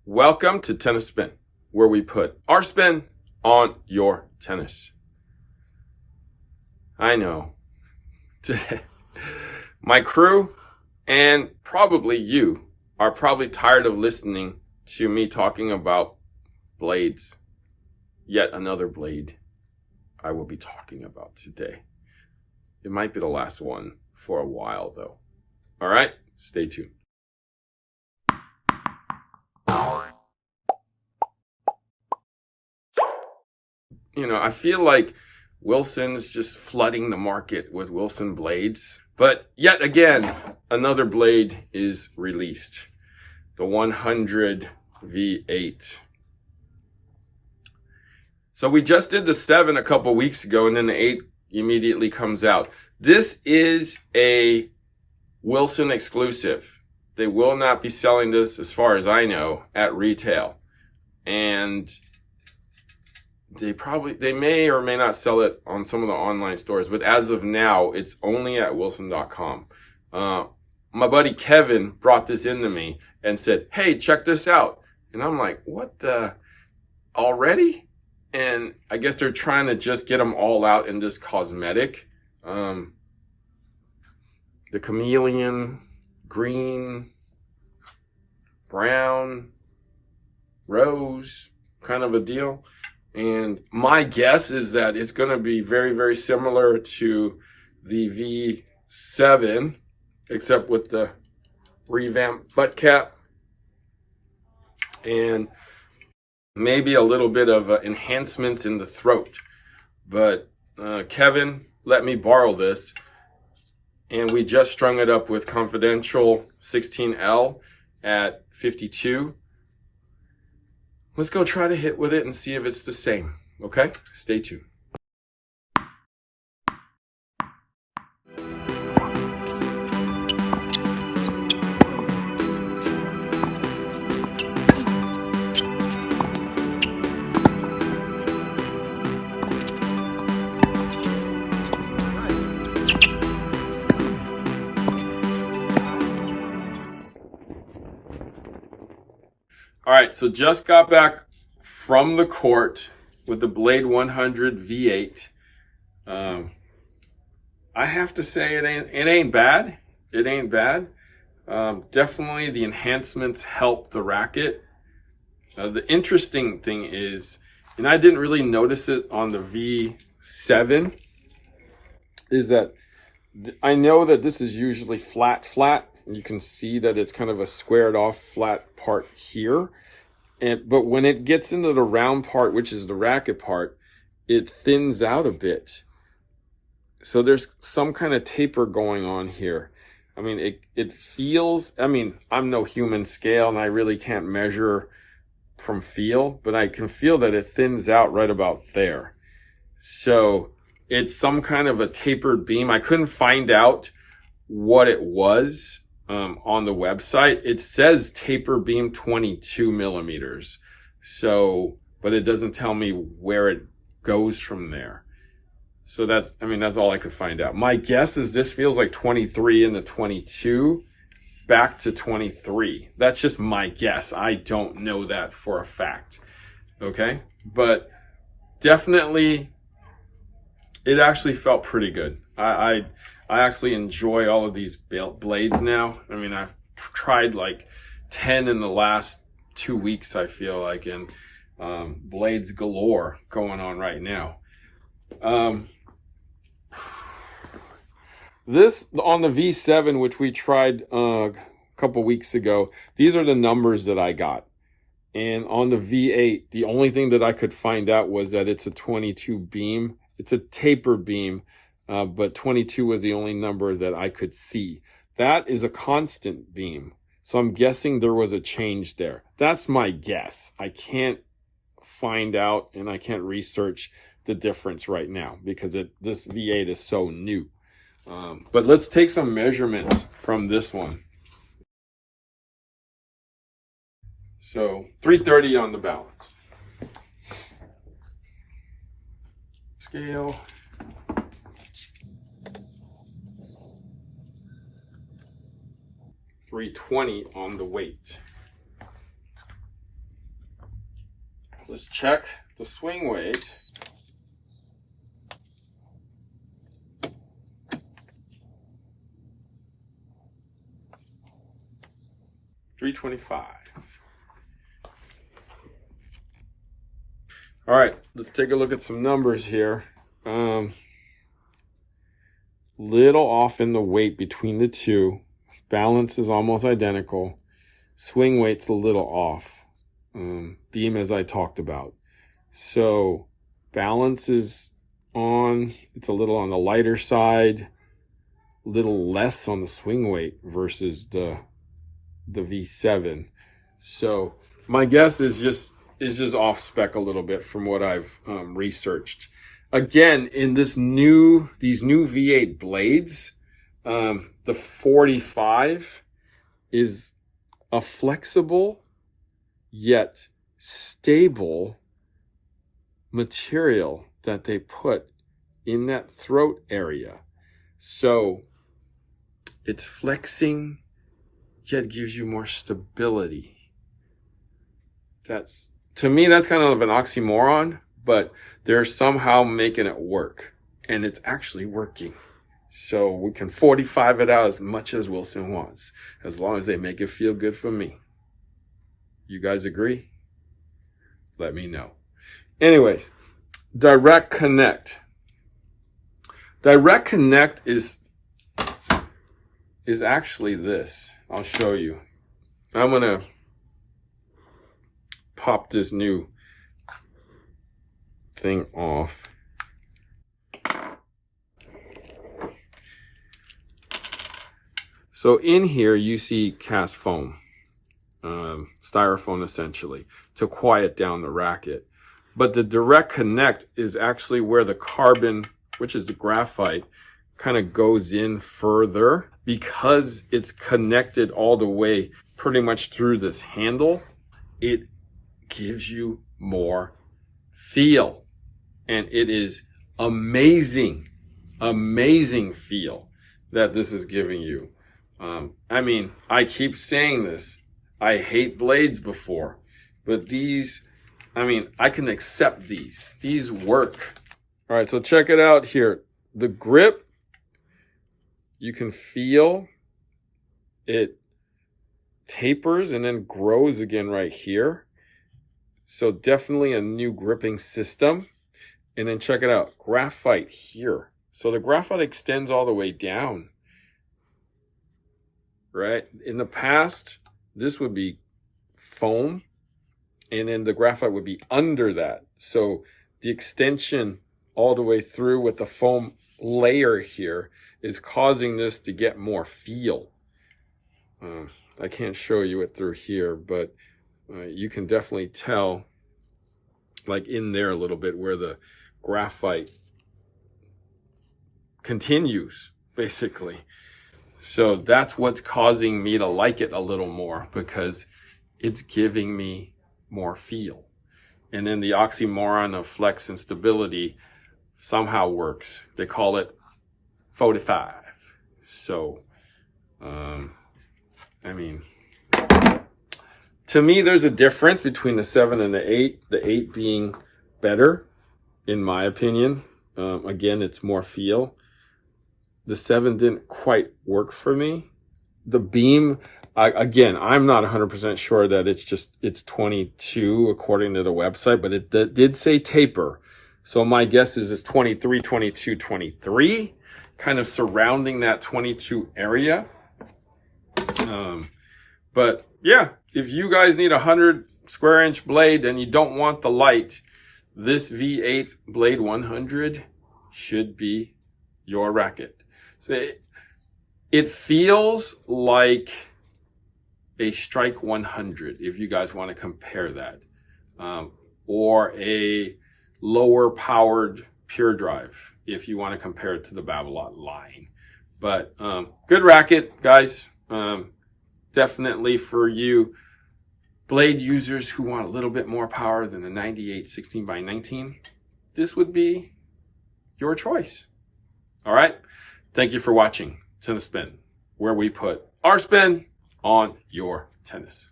Welcome to Tennis Spin, where we put our spin on your tennis. I know. Today, my crew and probably you are probably tired of listening to me talking about blades. Yet another blade I will be talking about today. It might be the last one for a while though. All right, stay tuned. I feel like Wilson's just flooding the market with Wilson blades. But yet again, another blade is released. The 100 V8. So we just did the 7 a couple weeks ago, and then the 8 immediately comes out. This is a Wilson exclusive. They will not be selling this, as far as I know, at retail. And they may or may not sell it on some of the online stores, but as of now, it's only at wilson.com. My buddy Kevin brought this into me and said, "Hey, check this out." And I'm like, "What the? Already?" And I guess they're trying to just get them all out in this cosmetic. The chameleon, green, brown, rose kind of a deal. And my guess is that it's going to be very, very similar to the V7, except with the revamped butt cap and maybe a little bit of enhancements in the throat. But Kevin let me borrow this, and we just strung it up with Confidential 16L at 52. Let's go try to hit with it and see if it's the same. Okay? Stay tuned. All right, so just got back from the court with the Blade 100 V8. I have to say it ain't bad. It ain't bad. Definitely the enhancements help the racket. The interesting thing is, and I didn't really notice it on the V7, is that I know that this is usually flat. You can see that it's kind of a squared off flat part here. But when it gets into the round part, which is the racket part, it thins out a bit. So there's some kind of taper going on here. I mean, it feels, I'm no human scale and I really can't measure from feel, but I can feel that it thins out right about there. So it's some kind of a tapered beam. I couldn't find out what it was on the website. It says taper beam 22 millimeters. So, but it doesn't tell me where it goes from there. So that's all I could find out. My guess is this feels like 23 into 22 back to 23. That's just my guess. I don't know that for a fact. Okay. But definitely it actually felt pretty good. I actually enjoy all of these blades now. I've tried like 10 in the last 2 weeks, I feel like, and blades galore going on right now. This on the V7, which we tried a couple weeks ago, these are the numbers that I got. And on the V8, the only thing that I could find out was that it's a 22 beam. It's a taper beam. But 22 was the only number that I could see. That is a constant beam. So I'm guessing there was a change there. That's my guess. I can't find out and I can't research the difference right now because this V8 is so new. But let's take some measurements from this one. So 330 on the balance. Scale. 320 on the weight. let's check the swing weight. $325. All right, let's take a look at some numbers here. Little off in the weight between the two. Balance is almost identical. Swing weight's a little off. Beam, as I talked about. So balance is on, it's a little on the lighter side, a little less on the swing weight versus the V7. So my guess is just off spec a little bit from what I've researched. Again, in these new V8 blades, the 45 is a flexible yet stable material that they put in that throat area. So it's flexing yet gives you more stability. To me, that's kind of an oxymoron, but they're somehow making it work, and it's actually working. So we can 45 it out as much as Wilson wants, as long as they make it feel good for me. You guys agree? Let me know. Anyways, direct connect. Direct connect is actually this. I'll show you. I'm gonna pop this new thing off. So in here you see cast foam, styrofoam essentially, to quiet down the racket. But the direct connect is actually where the carbon, which is the graphite, kind of goes in further, because it's connected all the way pretty much through this handle. It gives you more feel, and it is amazing feel that this is giving you. I mean, I keep saying this, I hate blades before, but these, I mean, I can accept these work. All right, so check it out here. The grip, you can feel it tapers and then grows again right here. So definitely a new gripping system. And then check it out, graphite here. So the graphite extends all the way down, right? In the past, this would be foam, and then the graphite would be under that. So the extension all the way through with the foam layer here is causing this to get more feel. I can't show you it through here, but you can definitely tell, like in there a little bit, where the graphite continues, basically. So that's what's causing me to like it a little more, because it's giving me more feel. And then the oxymoron of flex and stability somehow works. They call it 45. So, I mean, to me, there's a difference between the 7 and the 8. The 8 being better, in my opinion. Again, it's more feel. The 7 didn't quite work for me. The beam, again, I'm not 100% sure that it's 22 according to the website, but it did say taper. So my guess is it's 23, 22, 23, kind of surrounding that 22 area. But yeah, if you guys need a 100 square inch blade and you don't want the light, this V8 Blade 100 should be your racket. So it feels like a Strike 100, if you guys want to compare that, or a lower powered Pure Drive, if you want to compare it to the Babolat line. But good racket, guys. Definitely for you blade users who want a little bit more power than a 98 16x19, this would be your choice. All right. Thank you for watching Tennis Spin, where we put our spin on your tennis.